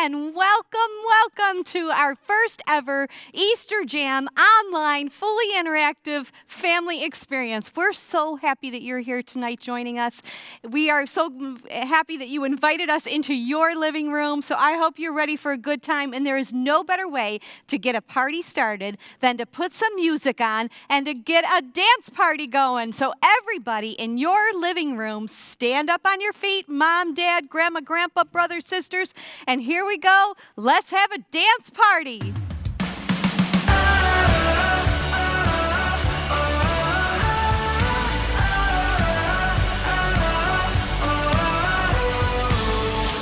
And welcome to our first ever Easter Jam online, fully interactive family experience. We're so happy that you're here tonight joining us. We are so happy that you invited us into your living room. So I hope you're ready for a good time. And there is no better way to get a party started than to put some music on and to get a dance party going. So everybody in your living room, stand up on your feet, mom, dad, grandma, grandpa, brothers, sisters, and here we go. Let's have a dance party.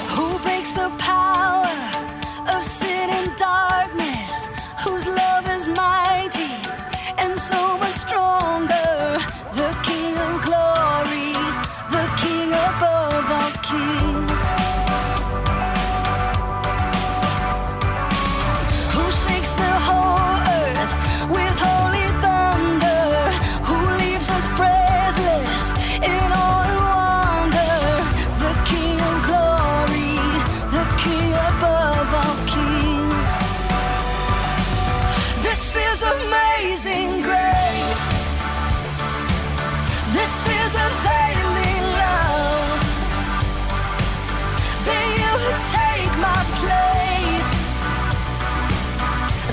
Who breaks the power of sin and darkness? Whose love is mighty and so much stronger? The King of glory, the King above all kings. With holy thunder, who leaves us breathless in awe and wonder? The King of glory, the King above all kings. This is amazing grace. This is availing love. That you would take my place.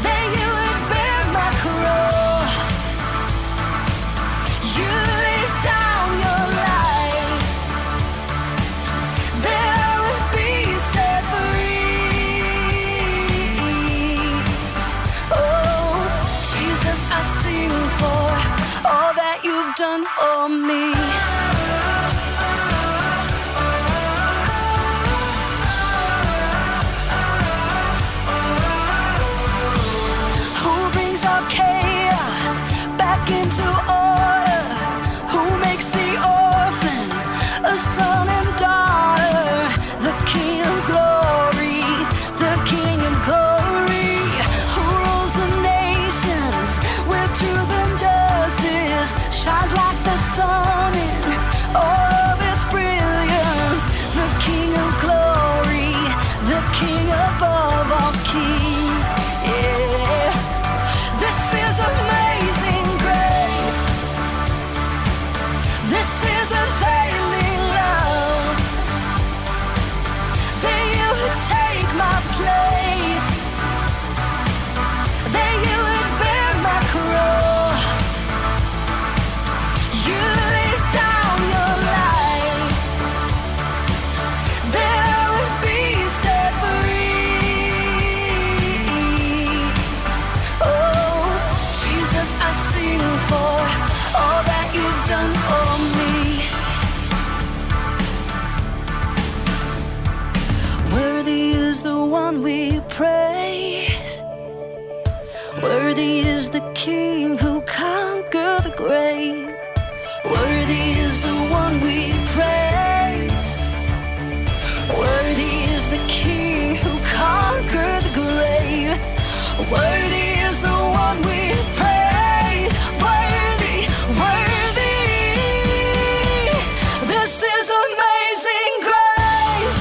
That you would bear my cross. You lay down your life, that I would be set free. Oh, Jesus, I sing for all that you've done for me. Chaos back into order. Who makes the orphan a son and daughter? The King of glory, the King of glory. Who rules the nations with truth and justice? Shines like the sun in all of its brilliance. The King of glory, the King above all kings. Yeah. This is amazing grace. This is availing love. That you would take my place. That you would bear my cross. You lay down your life. That I would be set free. I sing for all that you've done for me. Worthy is the one we praise. Worthy is the King who conquered the grave. Worthy is the one we praise. Worthy is the King who conquered the grave. Worthy is the one we praise. This is amazing grace.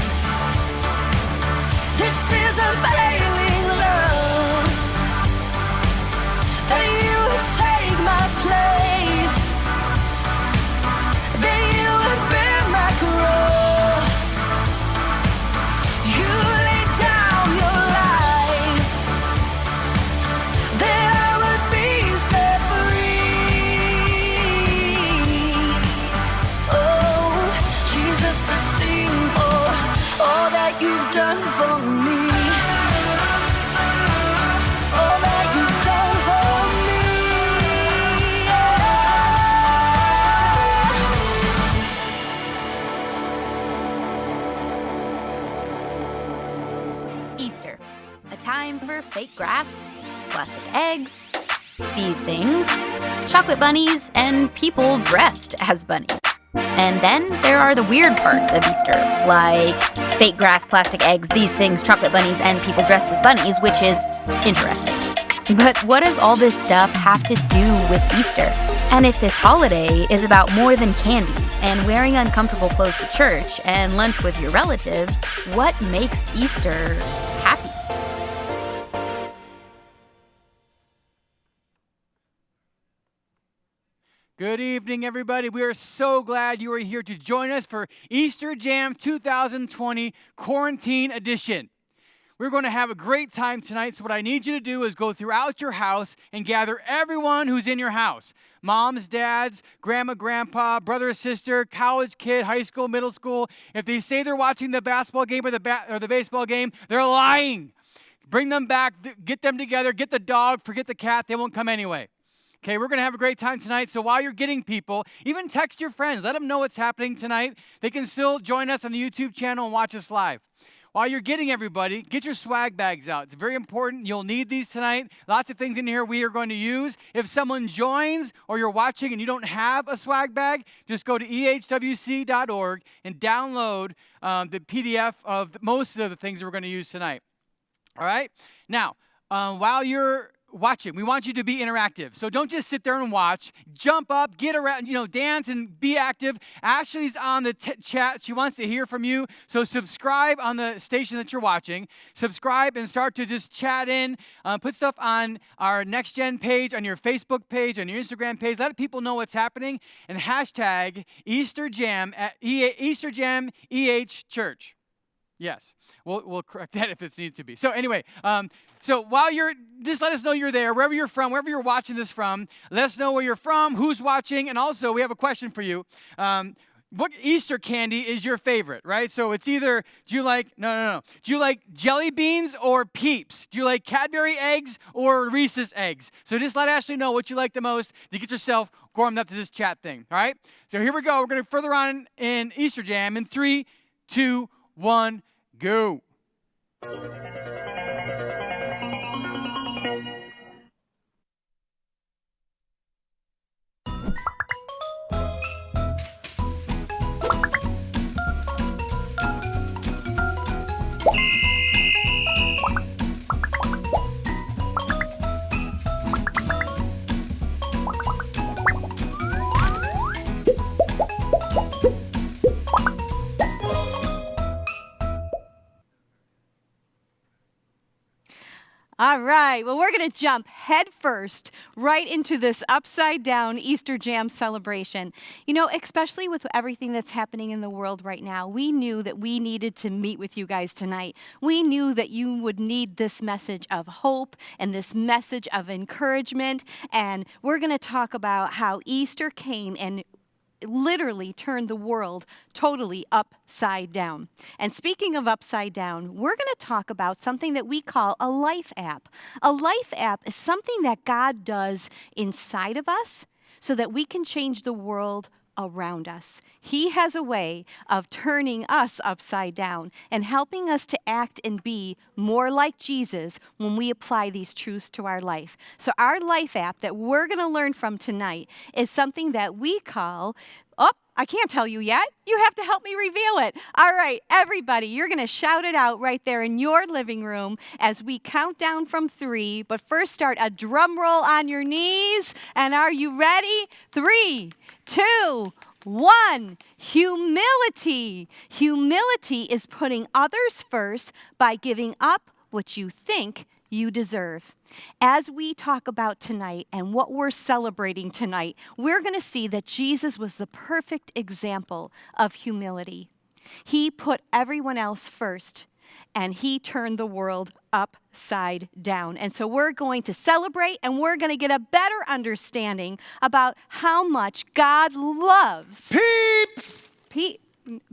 This is availing love. That you would take my place. time for fake grass, plastic eggs, these things, chocolate bunnies, and people dressed as bunnies. And then there are the weird parts of Easter, like fake grass, plastic eggs, these things, chocolate bunnies, and people dressed as bunnies, which is interesting. But what does all this stuff have to do with Easter? And if this holiday is about more than candy and wearing uncomfortable clothes to church and lunch with your relatives, what makes Easter happy? Good evening, everybody. We are so glad you are here to join us for Easter Jam 2020 Quarantine Edition. We're going to have a great time tonight, so what I need you to do is go throughout your house and gather everyone who's in your house. Moms, dads, grandma, grandpa, brother, sister, college kid, high school, middle school. If they say they're watching the basketball game or the baseball game, they're lying. Bring them back, get them together, get the dog, forget the cat, they won't come anyway. Okay, we're going to have a great time tonight, so while you're getting people, even text your friends. Let them know what's happening tonight. They can still join us on the YouTube channel and watch us live. While you're getting everybody, get your swag bags out. It's very important. You'll need these tonight. Lots of things in here we are going to use. If someone joins or you're watching and you don't have a swag bag, just go to ehwc.org and download the PDF of most of the things that we're going to use tonight. All right? Now, while you're watching, we want you to be interactive. So don't just sit there and watch. Jump up, get around, dance and be active. Ashley's on the chat. She wants to hear from you. So subscribe on the station that you're watching. Subscribe and start to just chat in. Put stuff on our NextGen page, on your Facebook page, on your Instagram page. Let people know what's happening. And hashtag Easter Jam at Easter Jam EH Church. Yes, we'll correct that if it needs to be. So anyway, so while just let us know you're there, wherever you're from, wherever you're watching this from. Let us know where you're from, who's watching, and also we have a question for you. What Easter candy is your favorite, right? So it's either, do you like jelly beans or Peeps? Do you like Cadbury eggs or Reese's eggs? So just let Ashley know what you like the most to get yourself warmed up to this chat thing, all right? So here we go. We're going to further on in Easter Jam in 3, 2, 1, go. All right, well, we're going to jump head first right into this upside-down Easter Jam celebration. Especially with everything that's happening in the world right now, we knew that we needed to meet with you guys tonight. We knew that you would need this message of hope and this message of encouragement, and we're going to talk about how Easter came and literally turned the world totally upside down. And speaking of upside down, we're going to talk about something that we call a life app. A life app is something that God does inside of us so that we can change the world around us. He has a way of turning us upside down and helping us to act and be more like Jesus when we apply these truths to our life. So our life app that we're going to learn from tonight is something that we call, I can't tell you yet. You have to help me reveal it. All right, everybody, you're going to shout it out right there in your living room as we count down from 3. But first, start a drum roll on your knees. And are you ready? 3, 2, 1. Humility. Humility is putting others first by giving up what you think you deserve. As we talk about tonight and what we're celebrating tonight, we're going to see that Jesus was the perfect example of humility. He put everyone else first, and he turned the world upside down. And so we're going to celebrate, and we're going to get a better understanding about how much God loves Peeps!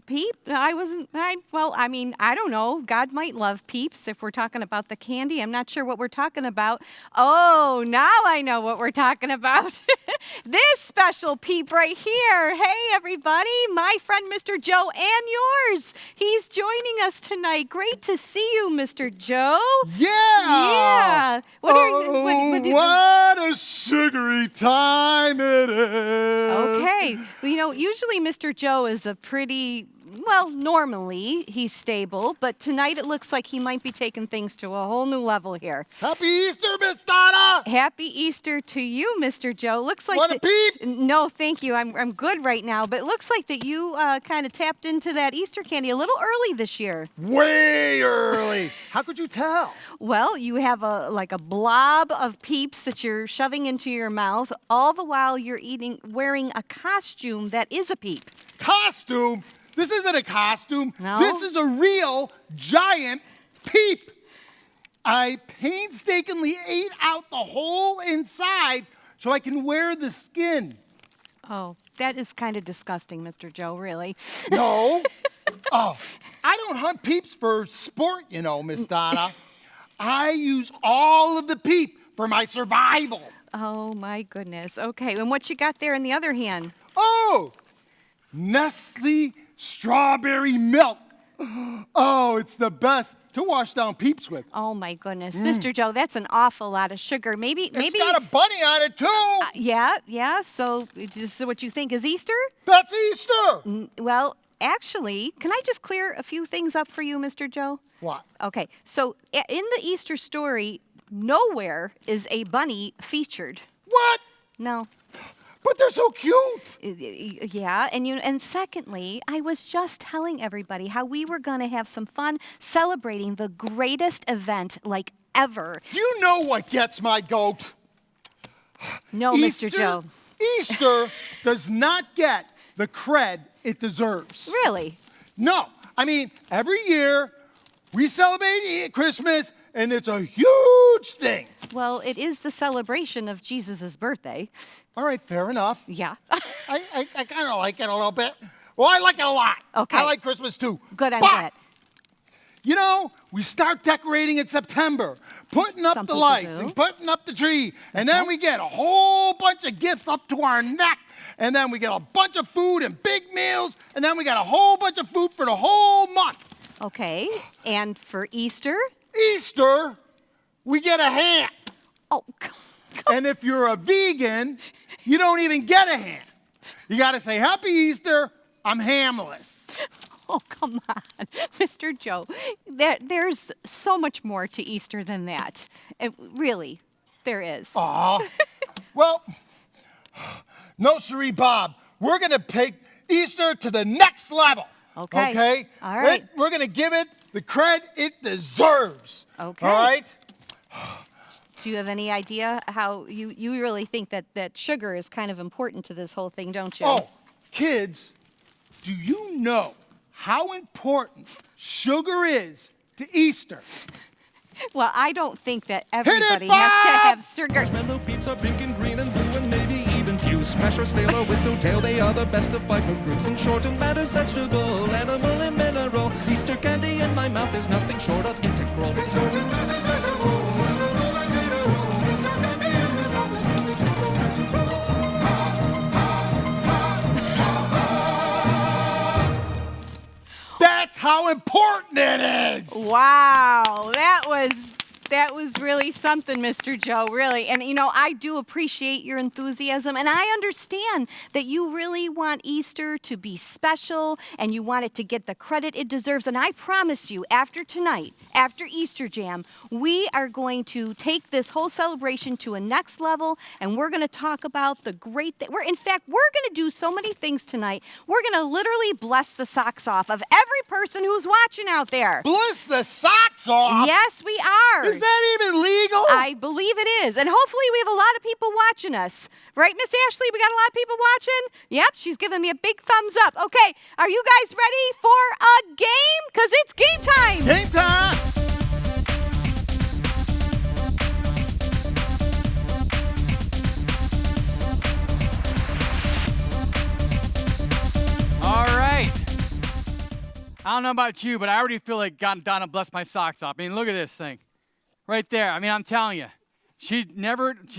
Peep? I wasn't. Well, I mean, I don't know. God might love Peeps if we're talking about the candy. I'm not sure what we're talking about. Oh, now I know what we're talking about. This special Peep right here. Hey, everybody. My friend Mr. Joe and yours. He's joining us tonight. Great to see you, Mr. Joe. Yeah. Yeah. What a sugary time it is. Okay. Well, usually Mr. Joe is a pretty, well, normally he's stable, but tonight it looks like he might be taking things to a whole new level here. Happy Easter, Miss Donna. Happy Easter to you, Mr. Joe. Looks like Want a peep? No, thank you. I'm good right now, but it looks like that you kind of tapped into that Easter candy a little early this year. Way early. How could you tell? Well, you have a blob of Peeps that you're shoving into your mouth, all the while you're wearing a costume that is a Peep. Costume? This isn't a costume. No? This is a real giant peep. I painstakingly ate out the whole inside so I can wear the skin. Oh, that is kind of disgusting, Mr. Joe, really. No. Oh, I don't hunt peeps for sport, Miss Donna. I use all of the peep for my survival. Oh, my goodness. Okay, and what you got there in the other hand? Oh, Nestle strawberry milk. Oh, it's the best to wash down peeps with. Oh, my goodness. Mr. Joe, that's an awful lot of sugar. Maybe. It's got a bunny on it, too. Yeah. So, this is what you think is Easter? That's Easter. Well, actually, can I just clear a few things up for you, Mr. Joe? What? Okay, so in the Easter story, nowhere is a bunny featured. What? No. But they're so cute. Yeah, and secondly, I was just telling everybody how we were going to have some fun celebrating the greatest event like ever. Do you know what gets my goat? No, Easter, Mr. Joe. Easter does not get the cred it deserves. Really? No. I mean, every year we celebrate Christmas, and it's a huge thing. Well, it is the celebration of Jesus' birthday. All right, fair enough. Yeah. I kind of like it a little bit. Well, I like it a lot. Okay. I like Christmas too. Good, I'm But, glad. We start decorating in September, putting up Some the people lights do. and putting up the tree, and then we get a whole bunch of gifts up to our neck, and then we get a bunch of food and big meals, and then we got a whole bunch of food for the whole month. Okay, and for Easter? Easter, we get a ham. Oh, And if you're a vegan, you don't even get a ham. You got to say, Happy Easter, I'm hamless. oh, come on, Mr. Joe. There's so much more to Easter than that. Really, there is. Aw. Well, no, siree, Bob. We're going to take Easter to the next level. Okay. Okay? All right. We're going to give it the credit it deserves. Okay. All right? Do you have any idea how you really think that sugar is kind of important to this whole thing, don't you? Oh, kids, do you know how important sugar is to Easter? Well, I don't think that everybody Bob! has to have sugar. Marshmallow peeps are pink and green and blue and maybe even few. Smash or stale or with no tail, they are the best of 5 foot groups. In short, it matters vegetable, animal, and mineral. Easter candy in my mouth is nothing short of integral. That's how important it is. Wow, that was really something, Mr. Joe, really. And I do appreciate your enthusiasm, and I understand that you really want Easter to be special and you want it to get the credit it deserves. And I promise you, after tonight, after Easter Jam, we are going to take this whole celebration to a next level, and we're going to talk about the great in fact, we're going to do so many things tonight. We're going to literally bless the socks off of every person who's watching out there. Bless the socks off. Yes, we are. Is that even legal? I believe it is. And hopefully we have a lot of people watching us. Right, Miss Ashley? We got a lot of people watching? Yep, she's giving me a big thumbs up. Okay, are you guys ready for a game? Because it's game time. Game time. All right. I don't know about you, but I already feel like God, Donna blessed my socks off. I mean, look at this thing. Right there. I mean, I'm telling you. She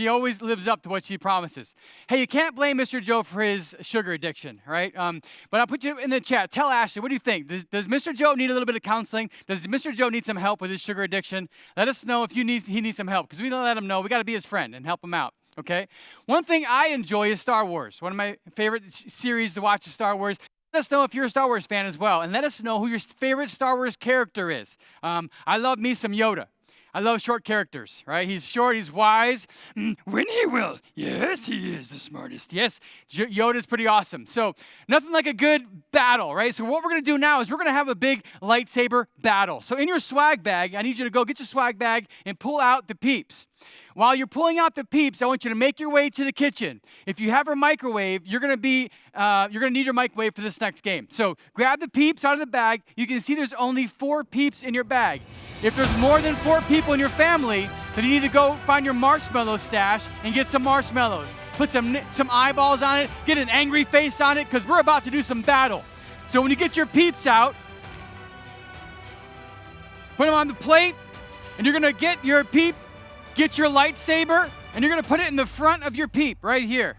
always lives up to what she promises. Hey, you can't blame Mr. Joe for his sugar addiction, right? But I'll put you in the chat. Tell Ashley, what do you think? Does Mr. Joe need a little bit of counseling? Does Mr. Joe need some help with his sugar addiction? Let us know if he needs some help, because we don't let him know. We got to be his friend and help him out, okay? One thing I enjoy is Star Wars. One of my favorite series to watch is Star Wars. Let us know if you're a Star Wars fan as well, and let us know who your favorite Star Wars character is. I love me some Yoda. I love short characters, right? He's short, he's wise. When he will. Yes, he is the smartest. Yes, Yoda's pretty awesome. So nothing like a good battle, right? So what we're going to do now is we're going to have a big lightsaber battle. So in your swag bag, I need you to go get your swag bag and pull out the peeps. While you're pulling out the peeps, I want you to make your way to the kitchen. If you have a microwave, you're going to need your microwave for this next game. So grab the peeps out of the bag. You can see there's only 4 peeps in your bag. If there's more than 4 people in your family, then you need to go find your marshmallow stash and get some marshmallows. Put some eyeballs on it, get an angry face on it, because we're about to do some battle. So when you get your peeps out, put them on the plate, and you're going to get your peep. Get your lightsaber, and you're going to put it in the front of your peep right here.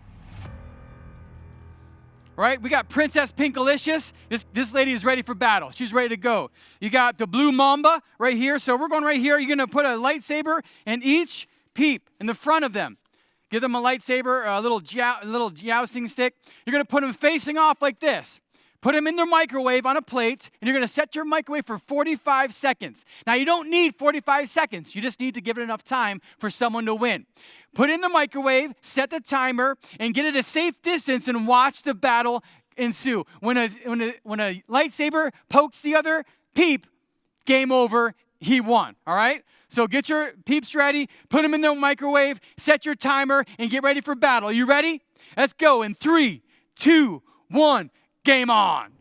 Right? We got Princess Pinkalicious. This lady is ready for battle. She's ready to go. You got the blue mamba right here. So we're going right here. You're going to put a lightsaber in each peep in the front of them. Give them a lightsaber, a little jousting stick. You're going to put them facing off like this. Put them in the microwave on a plate, and you're going to set your microwave for 45 seconds. Now, you don't need 45 seconds. You just need to give it enough time for someone to win. Put it in the microwave, set the timer, and get it a safe distance and watch the battle ensue. When a lightsaber pokes the other peep, game over, he won, all right? So get your peeps ready, put them in the microwave, set your timer, and get ready for battle. You ready? Let's go in 3, 2, 1. Game on.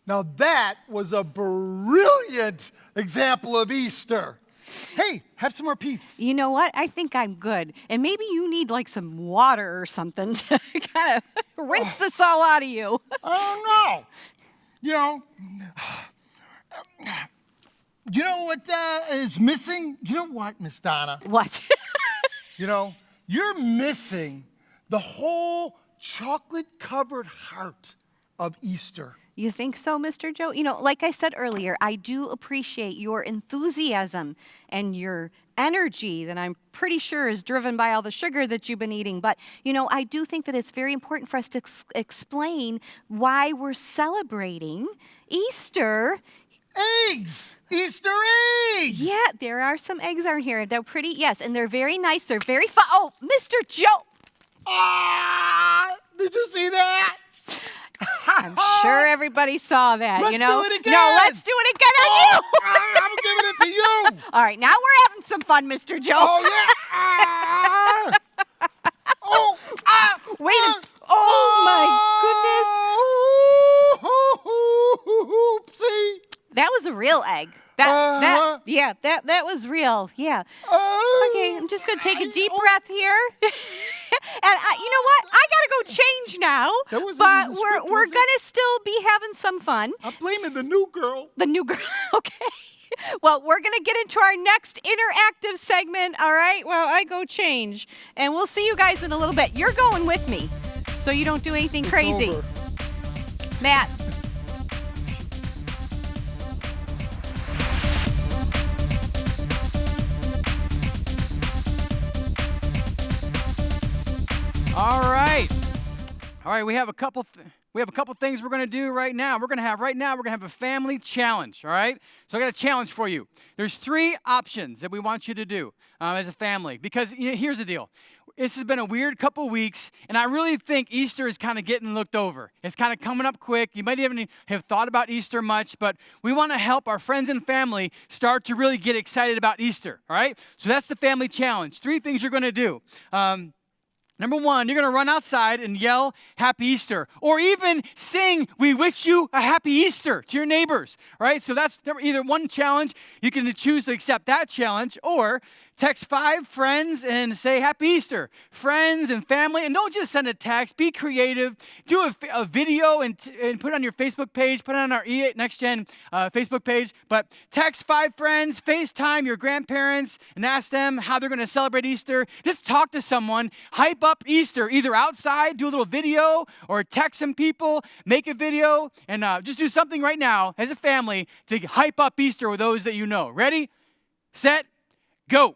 Now that was a brilliant example of Easter. Hey, have some more peeps. You know what? I think I'm good. And maybe you need like some water or something to kind of rinse this all out of you. Oh, no. You know what is missing? You know what, Miss Donna? What? You're missing the whole chocolate-covered heart of Easter. You think so, Mr. Joe? Like I said earlier, I do appreciate your enthusiasm and your energy that I'm pretty sure is driven by all the sugar that you've been eating. But, I do think that it's very important for us to explain why we're celebrating Easter. Eggs! Easter eggs! Yeah, there are some eggs on here. They're pretty, yes, and they're very nice. They're very fun. Oh, Mr. Joe! Did you see that? I'm sure everybody saw that, Let's do it again. No, let's do it again on you. I'm giving it to you. All right, now we're having some fun, Mr. Joe. Oh, yeah. Wait. Oh, my goodness. real egg. That was real. Yeah. Okay, I'm just gonna take a deep breath here. And you know what? I gotta go change now. That wasn't But in the script, we're was it? gonna still be having some fun. I'm blaming the new girl. The new girl. Okay. Well, we're gonna get into our next interactive segment. All right. Well, I go change, and we'll see you guys in a little bit. You're going with me, so you don't do anything crazy. Over. Matt. All right. We have a couple things we're going to do right now. We're going to have a family challenge, all right? So I got a challenge for you. There's 3 options that we want you to do as a family, because here's the deal. This has been a weird couple weeks, and I really think Easter is kind of getting looked over. It's kind of coming up quick. You might even have thought about Easter much, but we want to help our friends and family start to really get excited about Easter, all right? So that's the family challenge. 3 things you're going to do. Number 1, you're going to run outside and yell, Happy Easter, or even sing, We wish you a Happy Easter to your neighbors, right? So that's either one challenge. You can choose to accept that challenge, or text 5 friends and say Happy Easter. Friends and family, and don't just send a text. Be creative. Do a video and put it on your Facebook page. Put it on our NextGen Facebook page. But text 5 friends, FaceTime your grandparents, and ask them how they're going to celebrate Easter. Just talk to someone. Hype up Easter, either outside, do a little video, or text some people, make a video, and just do something right now as a family to hype up Easter with those that you know. Ready, set, go.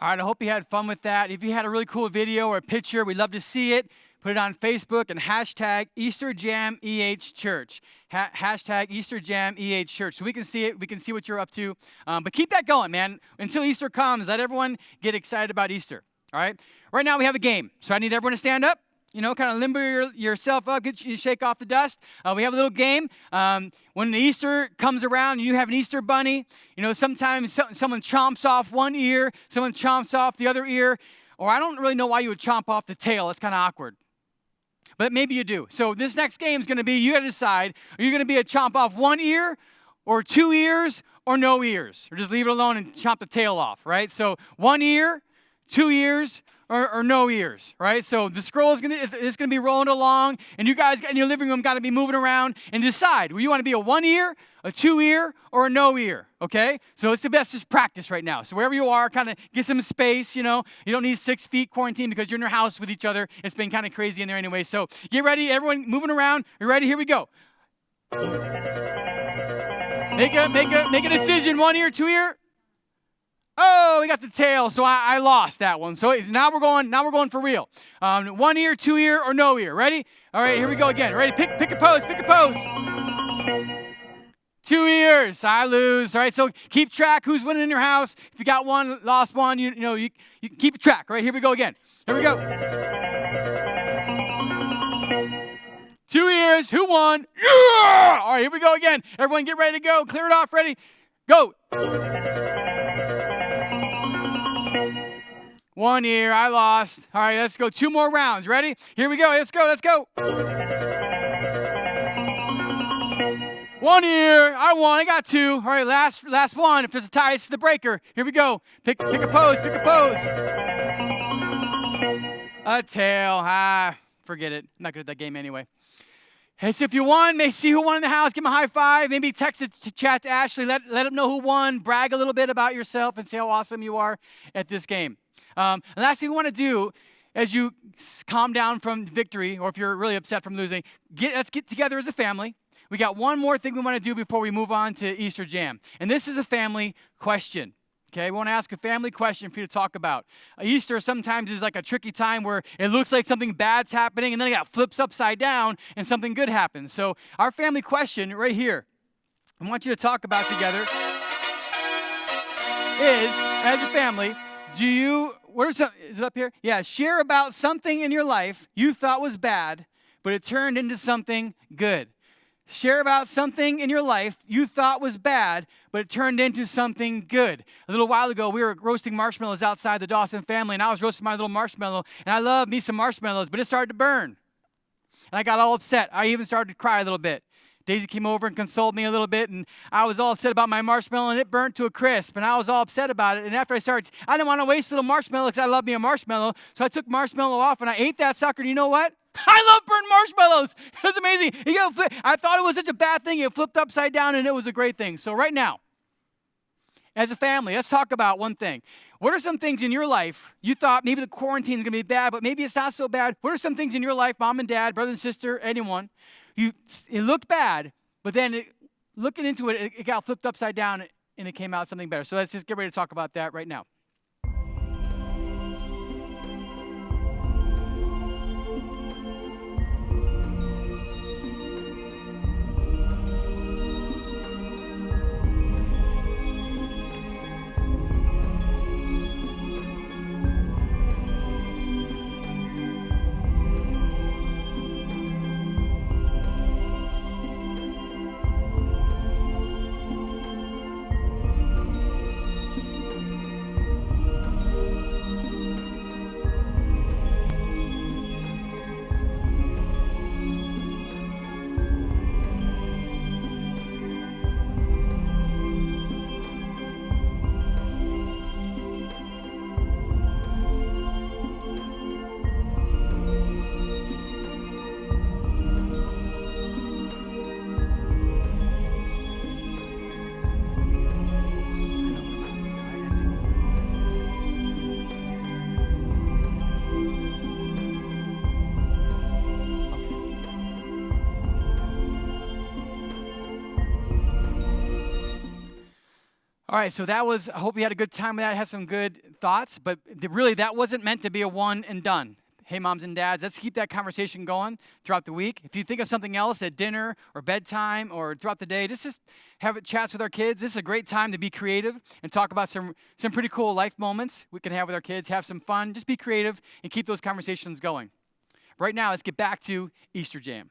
All right, I hope you had fun with that. If you had a really cool video or a picture, we'd love to see it. Put it on Facebook and hashtag EasterJamEH Church. Hashtag EasterJamEH Church. So we can see it. We can see what you're up to. But keep that going, man. Until Easter comes, let everyone get excited about Easter. All right? Right now we have a game. So I need everyone to stand up. You know, kind of limber yourself up, shake off the dust. We have a little game. When the Easter comes around, you have an Easter bunny. You know, sometimes someone chomps off one ear, someone chomps off the other ear, or I don't really know why you would chomp off the tail. It's kind of awkward. But maybe you do. So this next game is going to be, you got to decide, are you going to be a chomp off one ear, or 2 ears, or no ears? Or just leave it alone and chomp the tail off, right? So 1 ear, 2 ears, or no ears, right? So the scroll is gonna be rolling along, and you guys in your living room got to be moving around and decide, well, you want to be a 1 ear, a 2 ear, or a no ear, okay? So it's the best just practice right now. So wherever you are, kind of get some space, you know. You don't need 6 feet quarantine because you're in your house with each other. It's been kind of crazy in there anyway. So get ready, everyone moving around. You ready? Here we go. Make a decision. 1 ear, 2 ear. Oh, we got the tail, so I lost that one. So now we're going for real. 1 ear, 2 ear, or no ear. Ready? All right, here we go again. Ready? Pick a pose. 2 ears. I lose. All right, so keep track who's winning in your house. If you got one, lost one, you keep track. All right, here we go again. Here we go. 2 ears. Who won? Yeah! All right, here we go again. Everyone get ready to go. Clear it off. Ready? Go. 1 ear, I lost. All right, let's go 2 more rounds. Ready? Here we go. Let's go. 1 ear, I won. I got 2. All right, last one. If there's a tie, it's the breaker. Here we go. Pick a pose. A tail. Forget it. I'm not good at that game anyway. Hey, so if you won, maybe see who won in the house, give them a high five, maybe text it to chat to Ashley, let them know who won, brag a little bit about yourself and say how awesome you are at this game. And last thing we want to do as you calm down from victory, or if you're really upset from losing, let's get together as a family. We got one more thing we want to do before we move on to Easter Jam. And this is a family question. Okay, we want to ask a family question for you to talk about. Easter sometimes is like a tricky time where it looks like something bad's happening and then it flips upside down and something good happens. So our family question right here, I want you to talk about together is, as a family, is it up here? Yeah, share about something in your life you thought was bad, but it turned into something good. Share about something in your life you thought was bad, but it turned into something good. A little while ago, we were roasting marshmallows outside the Dawson family, and I was roasting my little marshmallow, and I love me some marshmallows, but it started to burn. And I got all upset. I even started to cry a little bit. Daisy came over and consoled me a little bit, and I was all upset about my marshmallow, and it burnt to a crisp, and I was all upset about it. And after I didn't want to waste a little marshmallow because I love me a marshmallow, so I took marshmallow off, and I ate that sucker, and you know what? I love burnt marshmallows. It was amazing. I thought it was such a bad thing. It flipped upside down, and it was a great thing. So right now, as a family, let's talk about one thing. What are some things in your life you thought maybe the quarantine is going to be bad, but maybe it's not so bad? What are some things in your life, mom and dad, brother and sister, anyone, it looked bad, but then looking into it, it got flipped upside down, and it came out something better. So let's just get ready to talk about that right now. All right, so I hope you had a good time with that, had some good thoughts, but really that wasn't meant to be a one and done. Hey, moms and dads, let's keep that conversation going throughout the week. If you think of something else at dinner or bedtime or throughout the day, just have chats with our kids. This is a great time to be creative and talk about some pretty cool life moments we can have with our kids, have some fun, just be creative and keep those conversations going. Right now, let's get back to Easter Jam.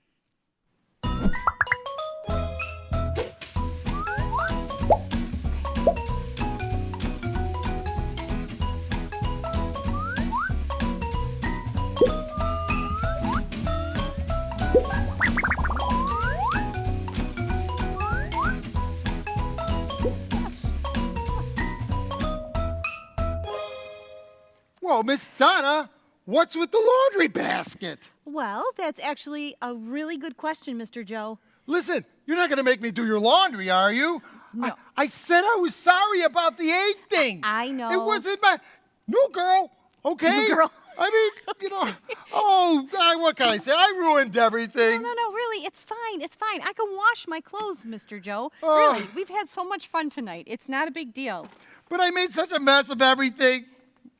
Whoa, Miss Donna, what's with the laundry basket? Well, that's actually a really good question, Mr. Joe. Listen, you're not going to make me do your laundry, are you? No. I said I was sorry about the egg thing. I know. It wasn't my... No, girl, okay? No, girl. I mean, what can I say? I ruined everything. No, really, it's fine. It's fine. I can wash my clothes, Mr. Joe. Really, we've had so much fun tonight. It's not a big deal. But I made such a mess of everything.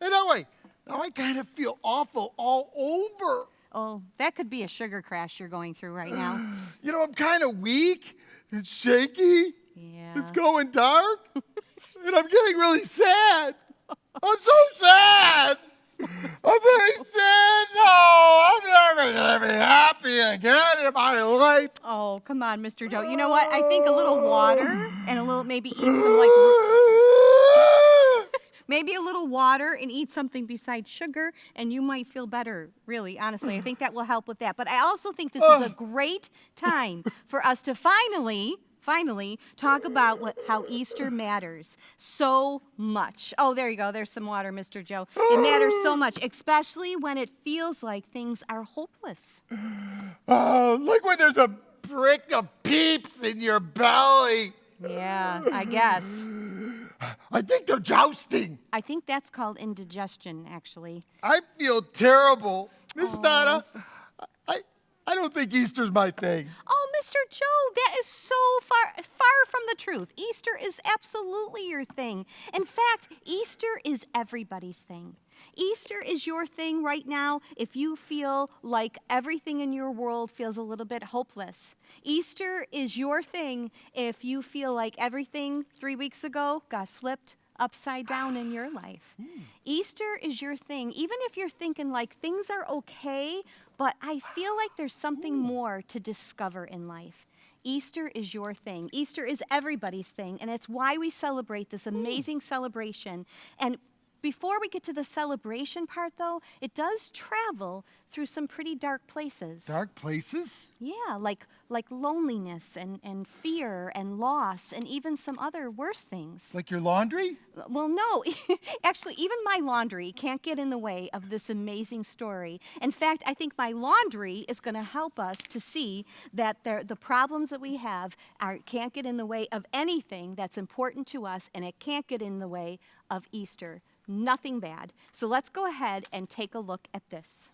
And now I kind of feel awful all over. Oh, that could be a sugar crash you're going through right now. I'm kind of weak and shaky. Yeah. It's going dark. And I'm getting really sad. I'm so sad. I'm very sad. No, I'm never going to be happy again in my life. Oh, come on, Mr. Joe. You know what? I think a little water and maybe eat some maybe a little water and eat something besides sugar, and you might feel better, really, honestly. I think that will help with that. But I also think this is a great time for us to finally talk about how Easter matters so much. Oh, there you go. There's some water, Mr. Joe. It matters so much, especially when it feels like things are hopeless. Like when there's a brick of peeps in your belly. Yeah, I guess. I think they're jousting. I think that's called indigestion, actually. I feel terrible. Miss Donna, I don't think Easter's my thing. Oh, Mr. Joe, that is so far from the truth. Easter is absolutely your thing. In fact, Easter is everybody's thing. Easter is your thing right now if you feel like everything in your world feels a little bit hopeless. Easter is your thing if you feel like everything 3 weeks ago got flipped upside down in your life. Easter is your thing, even if you're thinking like things are okay, but I feel like there's something more to discover in life. Easter is your thing. Easter is everybody's thing, and it's why we celebrate this amazing celebration. And before we get to the celebration part, though, it does travel through some pretty dark places. Dark places? Yeah, like loneliness and fear and loss and even some other worse things. Like your laundry? Well, no. Actually, even my laundry can't get in the way of this amazing story. In fact, I think my laundry is going to help us to see that the problems that we have can't get in the way of anything that's important to us, and it can't get in the way of Easter. Nothing bad. So let's go ahead and take a look at this.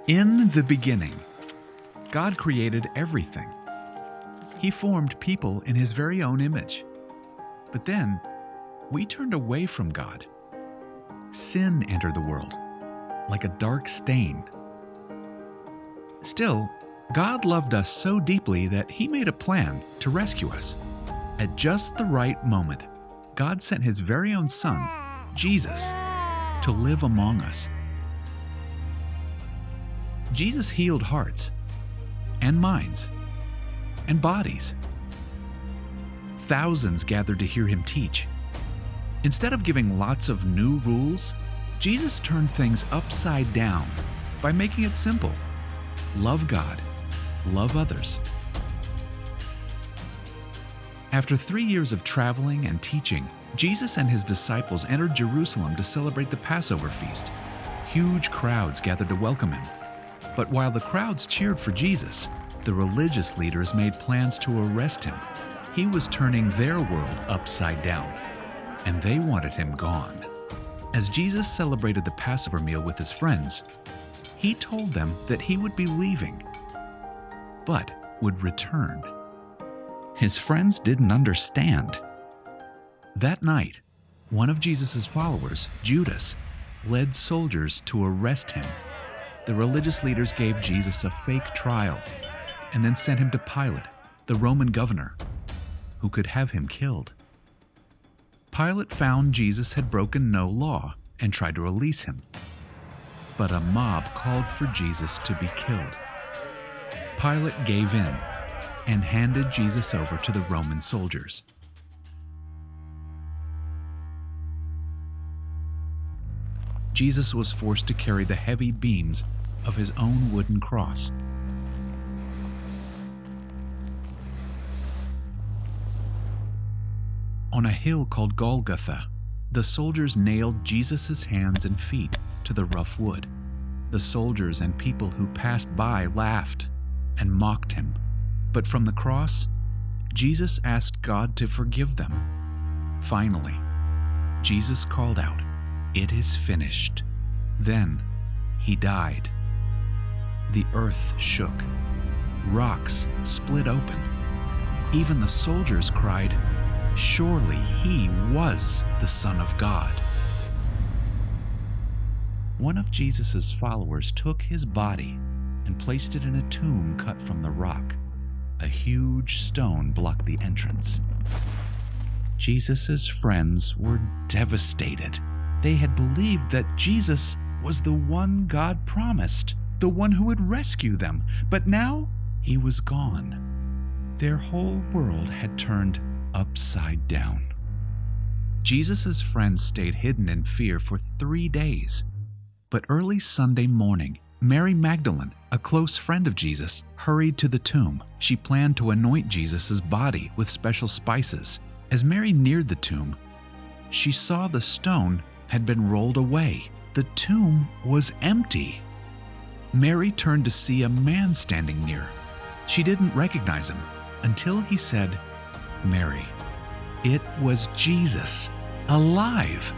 In the beginning, God created everything. He formed people in His very own image. But then, we turned away from God. Sin entered the world, like a dark stain. Still, God loved us so deeply that He made a plan to rescue us. At just the right moment, God sent His very own Son, Jesus, to live among us. Jesus healed hearts and minds and bodies. Thousands gathered to hear Him teach. Instead of giving lots of new rules, Jesus turned things upside down by making it simple. Love God, love others. After 3 years of traveling and teaching, Jesus and His disciples entered Jerusalem to celebrate the Passover feast. Huge crowds gathered to welcome Him. But while the crowds cheered for Jesus, the religious leaders made plans to arrest Him. He was turning their world upside down, and they wanted Him gone. As Jesus celebrated the Passover meal with His friends, He told them that He would be leaving, but would return. His friends didn't understand. That night, one of Jesus' followers, Judas, led soldiers to arrest Him. The religious leaders gave Jesus a fake trial and then sent Him to Pilate, the Roman governor, who could have Him killed. Pilate found Jesus had broken no law and tried to release Him. But a mob called for Jesus to be killed. Pilate gave in and handed Jesus over to the Roman soldiers. Jesus was forced to carry the heavy beams of His own wooden cross. On a hill called Golgotha, the soldiers nailed Jesus' hands and feet to the rough wood. The soldiers and people who passed by laughed and mocked Him. But from the cross, Jesus asked God to forgive them. Finally, Jesus called out, "It is finished." Then He died. The earth shook. Rocks split open. Even the soldiers cried, "Surely He was the Son of God." One of Jesus' followers took His body and placed it in a tomb cut from the rock. A huge stone blocked the entrance. Jesus' friends were devastated. They had believed that Jesus was the one God promised, the one who would rescue them, but now He was gone. Their whole world had turned upside down. Jesus' friends stayed hidden in fear for 3 days. But early Sunday morning, Mary Magdalene, a close friend of Jesus, hurried to the tomb. She planned to anoint Jesus' body with special spices. As Mary neared the tomb, she saw the stone had been rolled away. The tomb was empty. Mary turned to see a man standing near. She didn't recognize him until he said, "Mary." It was Jesus, alive.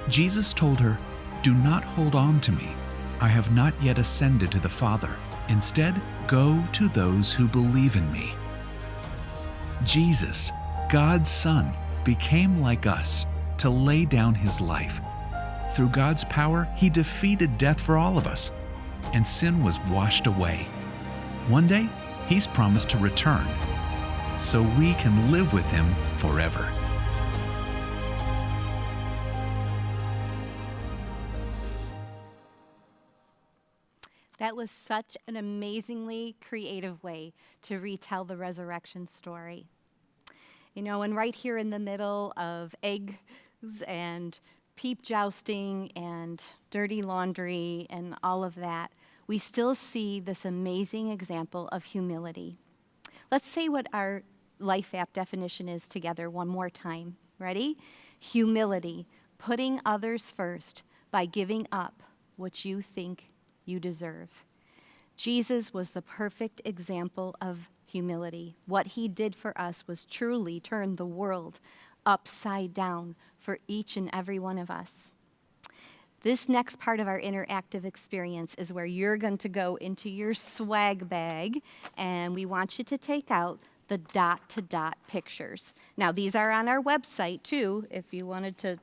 Jesus told her, "Do not hold on to me. I have not yet ascended to the Father. Instead, go to those who believe in me." Jesus, God's Son, became like us to lay down his life. Through God's power, he defeated death for all of us, and sin was washed away. One day, he's promised to return, so we can live with him forever. That was such an amazingly creative way to retell the resurrection story. You know, and right here in the middle of eggs and peep jousting and dirty laundry and all of that, we still see this amazing example of humility. Let's say what our Life app definition is together one more time. Ready? Humility, putting others first by giving up what you think you deserve. Jesus was the perfect example of humility. What he did for us was truly turn the world upside down for each and every one of us. This next part of our interactive experience is where you're going to go into your swag bag, and we want you to take out the dot-to-dot pictures. Now, these are on our website, too, if you wanted to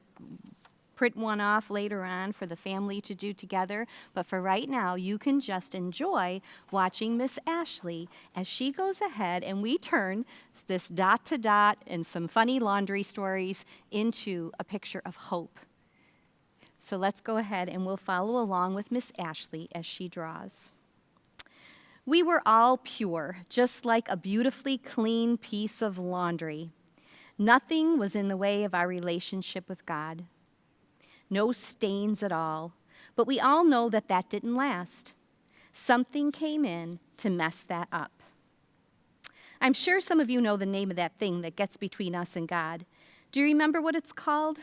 print one off later on for the family to do together. But for right now, you can just enjoy watching Miss Ashley as she goes ahead and we turn this dot-to-dot and some funny laundry stories into a picture of hope. So let's go ahead and we'll follow along with Miss Ashley as she draws. We were all pure, just like a beautifully clean piece of laundry. Nothing was in the way of our relationship with God. No stains at all, but we all know that that didn't last. Something came in to mess that up. I'm sure some of you know the name of that thing that gets between us and God. Do you remember what it's called?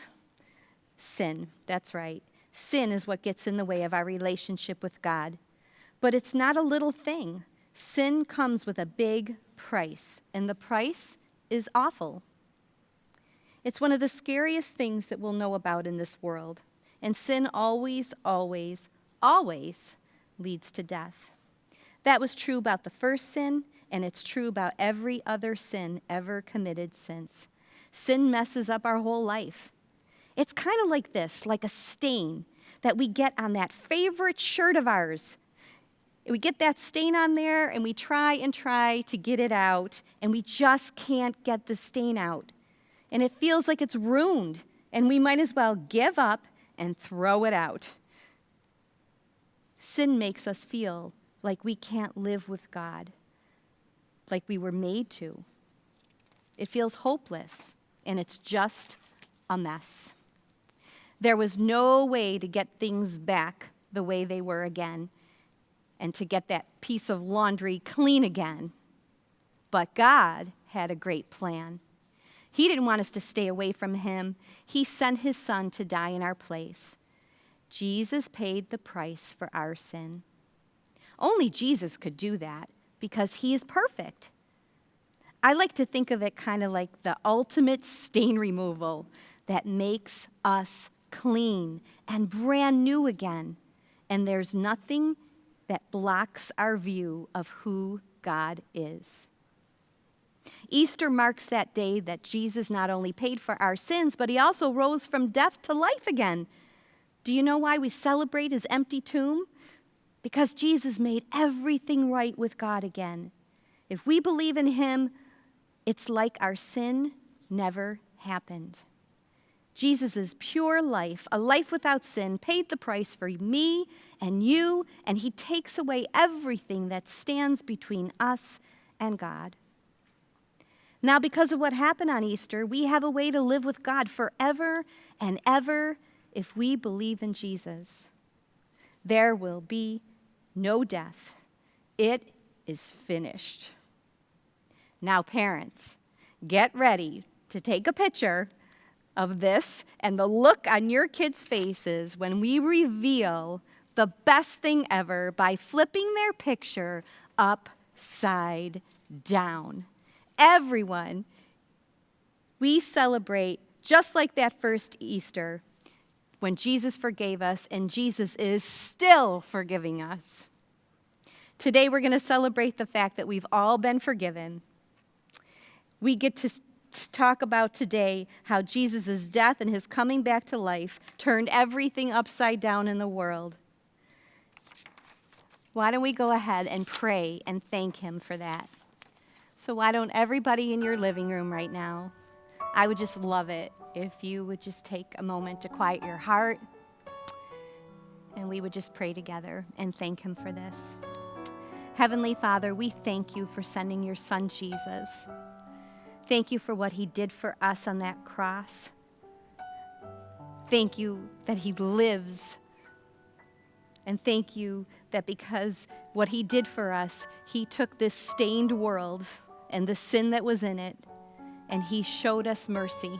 Sin. That's right. Sin is what gets in the way of our relationship with God. But it's not a little thing. Sin comes with a big price, and the price is awful. It's one of the scariest things that we'll know about in this world. And sin always, always, always leads to death. That was true about the first sin, and it's true about every other sin ever committed since. Sin messes up our whole life. It's kind of like this, like a stain that we get on that favorite shirt of ours. We get that stain on there, and we try to get it out, and we just can't get the stain out. And it feels like it's ruined, and we might as well give up and throw it out. Sin makes us feel like we can't live with God, like we were made to. It feels hopeless, and it's just a mess. There was no way to get things back the way they were again, and to get that piece of laundry clean again. But God had a great plan. He didn't want us to stay away from him. He sent his son to die in our place. Jesus paid the price for our sin. Only Jesus could do that because he is perfect. I like to think of it kind of like the ultimate stain removal that makes us clean and brand new again. And there's nothing that blocks our view of who God is. Easter marks that day that Jesus not only paid for our sins, but he also rose from death to life again. Do you know why we celebrate his empty tomb? Because Jesus made everything right with God again. If we believe in him, it's like our sin never happened. Jesus' pure life, a life without sin, paid the price for me and you, and he takes away everything that stands between us and God. Now, because of what happened on Easter, we have a way to live with God forever and ever if we believe in Jesus. There will be no death. It is finished. Now, parents, get ready to take a picture of this and the look on your kids' faces when we reveal the best thing ever by flipping their picture upside down. Everyone, we celebrate just like that first Easter when Jesus forgave us, and Jesus is still forgiving us. Today we're going to celebrate the fact that we've all been forgiven. We get to talk about today how Jesus' death and his coming back to life turned everything upside down in the world. Why don't we go ahead and pray and thank him for that? So why don't everybody in your living room right now, I would just love it if you would just take a moment to quiet your heart, and we would just pray together and thank him for this. Heavenly Father, we thank you for sending your son Jesus. Thank you for what he did for us on that cross. Thank you that he lives. And thank you that because what he did for us, he took this stained world and the sin that was in it, and he showed us mercy.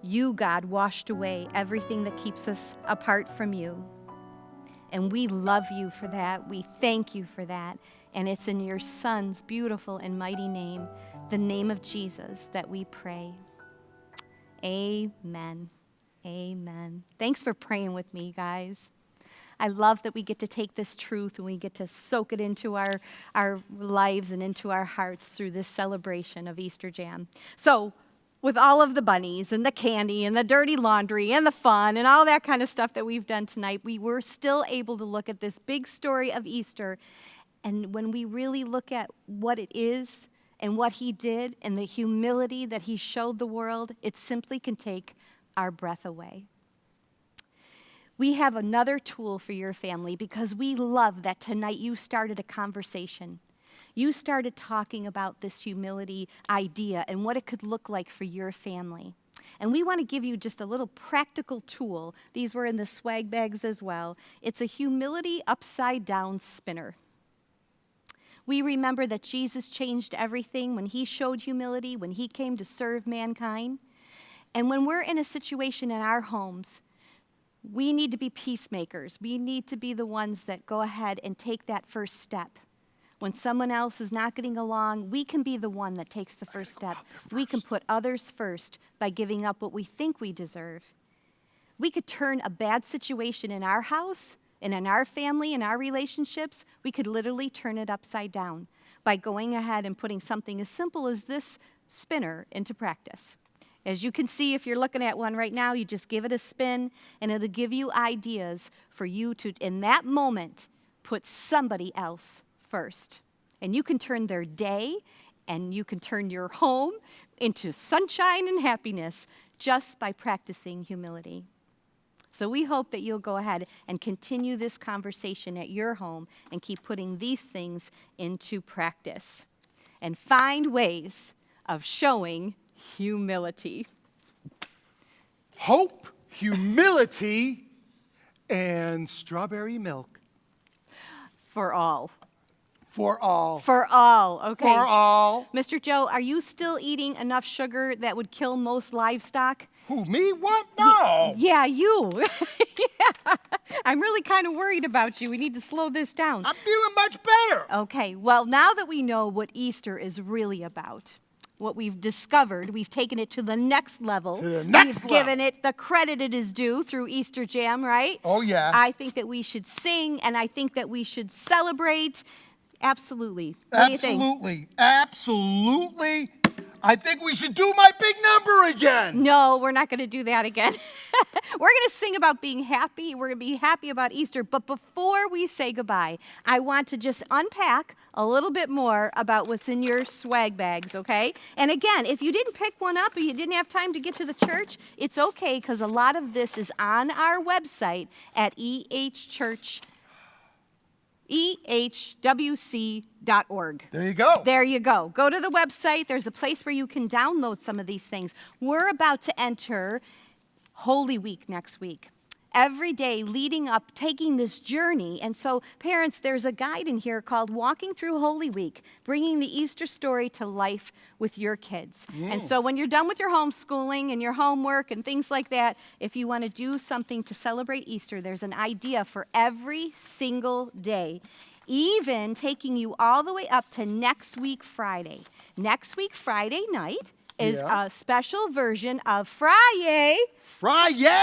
You, God, washed away everything that keeps us apart from you. And we love you for that. We thank you for that. And it's in your Son's beautiful and mighty name, the name of Jesus, that we pray. Amen. Amen. Thanks for praying with me, guys. I love that we get to take this truth and we get to soak it into our lives and into our hearts through this celebration of Easter Jam. So, with all of the bunnies and the candy and the dirty laundry and the fun and all that kind of stuff that we've done tonight, we were still able to look at this big story of Easter. And when we really look at what it is and what he did and the humility that he showed the world, it simply can take our breath away. We have another tool for your family because we love that tonight you started a conversation. You started talking about this humility idea and what it could look like for your family. And we want to give you just a little practical tool. These were in the swag bags as well. It's a humility upside down spinner. We remember that Jesus changed everything when he showed humility, when he came to serve mankind. And when we're in a situation in our homes, we need to be peacemakers. We need to be the ones that go ahead and take that first step. When someone else is not getting along, we can be the one that takes the first step. We can put others first by giving up what we think we deserve. We could turn a bad situation in our house and in our family and our relationships, we could literally turn it upside down by going ahead and putting something as simple as this spinner into practice. As you can see, if you're looking at one right now, you just give it a spin, and it'll give you ideas for you to, in that moment, put somebody else first. And you can turn their day, and you can turn your home into sunshine and happiness just by practicing humility. So we hope that you'll go ahead and continue this conversation at your home and keep putting these things into practice and find ways of showing humility. Hope, humility, and strawberry milk. For all. For all. For all, okay. For all. Mr. Joe, are you still eating enough sugar that would kill most livestock? Who, me? What? No. Yeah, you. Yeah. I'm really kind of worried about you. We need to slow this down. I'm feeling much better. Okay, well, now that we know what Easter is really about, what we've discovered, we've taken it to the next level. To the next We've given it the credit it is due through Easter Jam, right? Oh, yeah. I think that we should sing, and I think that we should celebrate. Absolutely. What do you think? Absolutely. Absolutely. I think we should do my big number again. No, we're not going to do that again. We're going to sing about being happy. We're going to be happy about Easter. But before we say goodbye, I want to just unpack a little bit more about what's in your swag bags, okay? And again, if you didn't pick one up or you didn't have time to get to the church, it's okay because a lot of this is on our website at ehwc.org. There you go. There you go. Go to the website. There's a place where you can download some of these things. We're about to enter Holy Week next week. every day leading up, taking this journey. And so, parents, there's a guide in here called Walking Through Holy Week, bringing the Easter story to life with your kids. And so when you're done with your homeschooling and your homework and things like that, if you want to do something to celebrate Easter, there's an idea for every single day, even taking you all the way up to next week, Friday. Next week, Friday night, is a special version of Friday. Friday,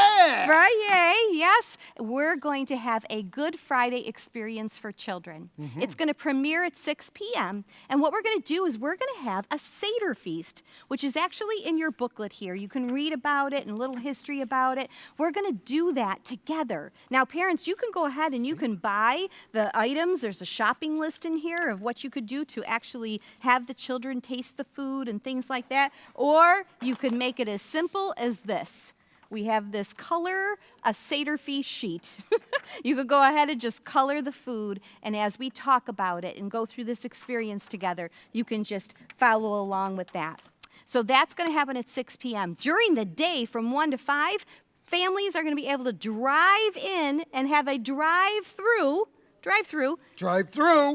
yes. We're going to have a Good Friday experience for children. It's going to premiere at 6 p.m. And what we're going to do is we're going to have a Seder feast, which is actually in your booklet here. You can read about it and a little history about it. We're going to do that together. Now, parents, you can go ahead and you can buy the items. There's a shopping list in here of what you could do to actually have the children taste the food and things like that. Or you could make it as simple as this. We have this color a Seder feast sheet. You could go ahead and just color the food, and as we talk about it and go through this experience together, you can just follow along with that. So that's going to happen at 6 p.m. During the day from 1 to 5, families are going to be able to drive in and have a drive-through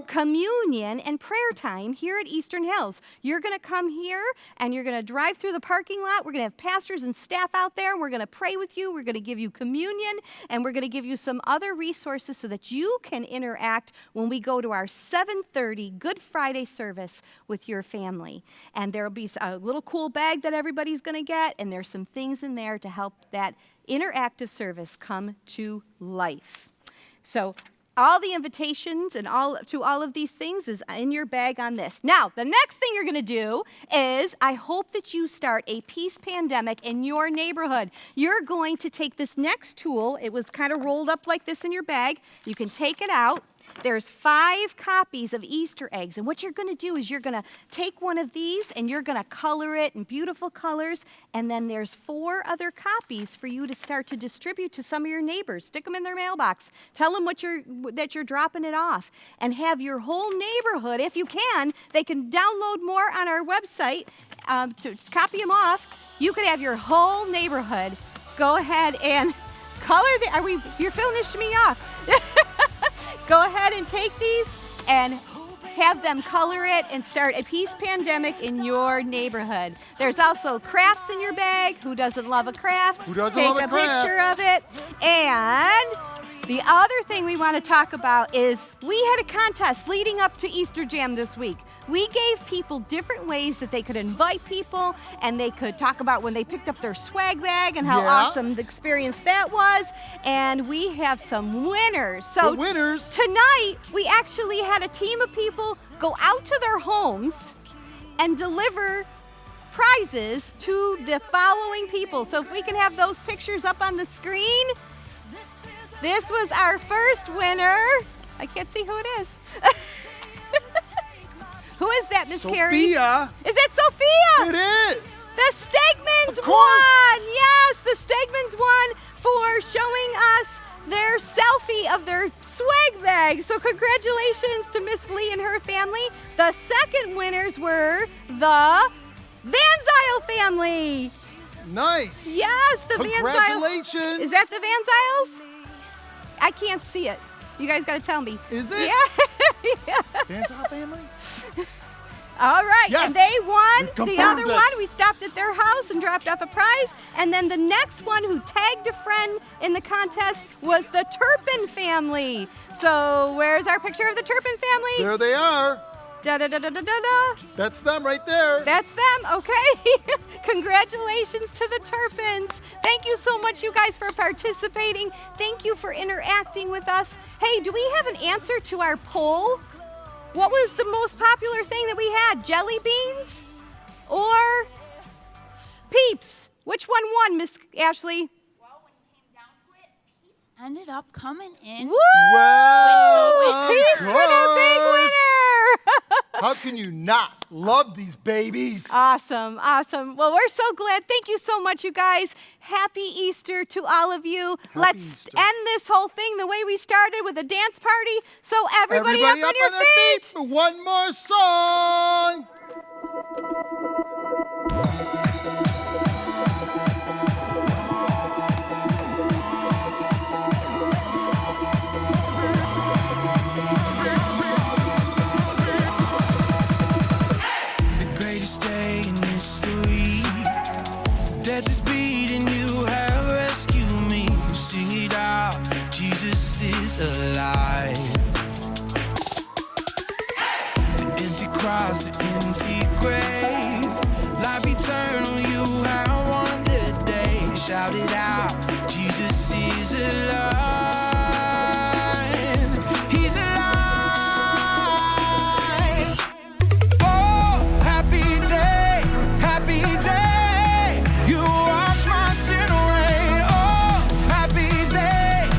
communion and prayer time here at Eastern Hills. You're going to come here and you're going to drive through the parking lot. We're going to have pastors and staff out there. We're going to pray with you. We're going to give you communion, and we're going to give you some other resources so that you can interact when we go to our 7:30 Good Friday service with your family. And there will be a little cool bag that everybody's going to get, and there's some things in there to help that interactive service come to life. So all the invitations and all of these things is in your bag on this. Now, the next thing you're going to do is I hope that you start a peace pandemic in your neighborhood. You're going to take this next tool. It was kind of rolled up like this in your bag. You can take it out. There's 5 copies of Easter eggs. And what you're going to do is you're going to take one of these and you're going to color it in beautiful colors. And then there's 4 other copies for you to start to distribute to some of your neighbors. Stick them in their mailbox. Tell them that you're dropping it off. And have your whole neighborhood, if you can, they can download more on our website to copy them off. You could have your whole neighborhood go ahead and color you're finishing me off. Go ahead and take these and have them color it and start a peace pandemic in your neighborhood. There's also crafts in your bag. Who doesn't love a craft? Who doesn't Take love a craft? picture of it. And the other thing we want to talk about is we had a contest leading up to Easter Jam this week. We gave people different ways that they could invite people, and they could talk about when they picked up their swag bag and how awesome the experience that was. And we have some winners. So tonight, we actually had a team of people go out to their homes and deliver prizes to the following people. So if we can have those pictures up on the screen. This was our first winner. I can't see who it is. Who is that, Miss Carrie? Sophia. Is it Sophia? It is. The Stegmans Of course. won. Yes, the Stegmans won for showing us their selfie of their swag bag. So congratulations to Miss Lee and her family. The second winners were the Van Zyl family. Nice. Yes, the Van Zyl. Congratulations. Is that the Van Zyls? I can't see it. You guys got to tell me. Is it? Yeah. Van Zyl family? All right. Yes. And they won. We The other confirmed it. one, we stopped at their house and dropped off a prize. And then the next one who tagged a friend in the contest was the Turpin family. So where's our picture of the Turpin family? There they are. Da-da-da-da-da-da. That's them right there. That's them, okay? Congratulations to the Turpins. Thank you so much, you guys, for participating. Thank you for interacting with us. Hey, do we have an answer to our poll? What was the most popular thing that we had? Jelly beans or Peeps? Which one won, Miss Ashley? Well, when it came down to it, Peeps ended up coming in. Woo! Well, Peeps of were the big course. winner. How can you not love these babies? Awesome, awesome. Well, we're so glad. Thank you so much, you guys. Happy Easter to all of you. Let's Easter. end this whole thing the way we started with a dance party. So everybody up on your their feet. for one more song. cross, the empty grave. Life eternal, you have won the day. Shout it out, Jesus is alive. He's alive. Oh, happy day, you wash my sin away. Oh, happy day,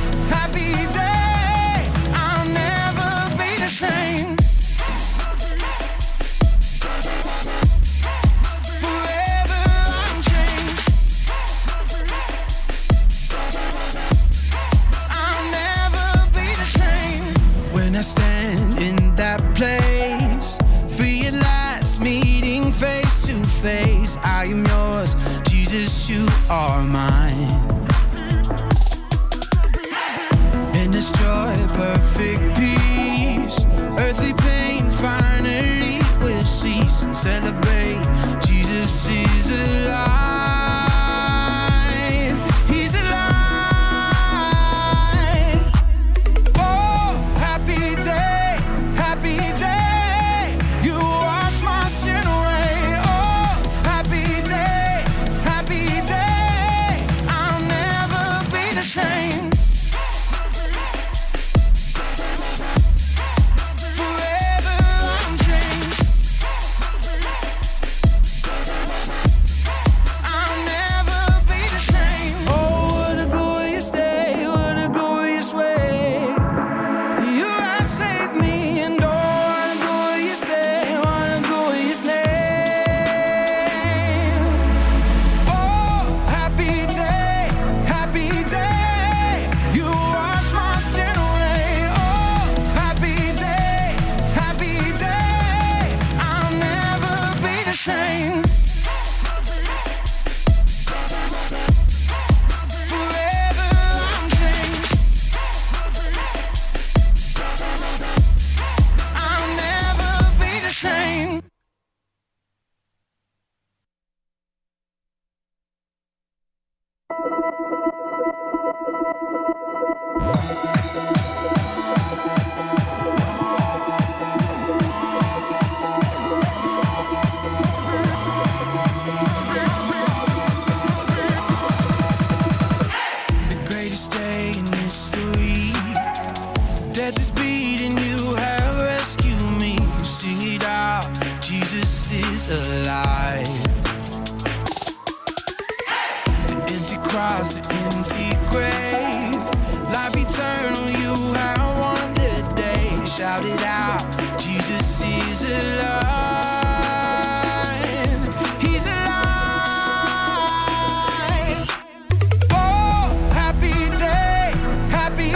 I'll never be the same. Forever I'm changed. I'll never be the same. When I stand in that place, realize meeting face to face, I am yours, Jesus, you are mine. In this joy, perfect peace, earthly pain finally will cease. Celebrate, Jesus is alive. He's alive. Oh, happy day, you wash my sin away. Oh, happy day, I'll never be the same. Forever I'm changed. I'll never be the same. Oh, what a glorious day, what a glorious way. You have saved me, and oh, what a glorious day, what a glorious name. Oh, happy day, you wash my sin away. Oh, happy day, I'll never be the same. Forever I'm changed. I'll never be the same. The greatest day in history. Death is beating, you have rescued me. Sing it out, Jesus is alive. The empty cross, the empty grave. Life eternal.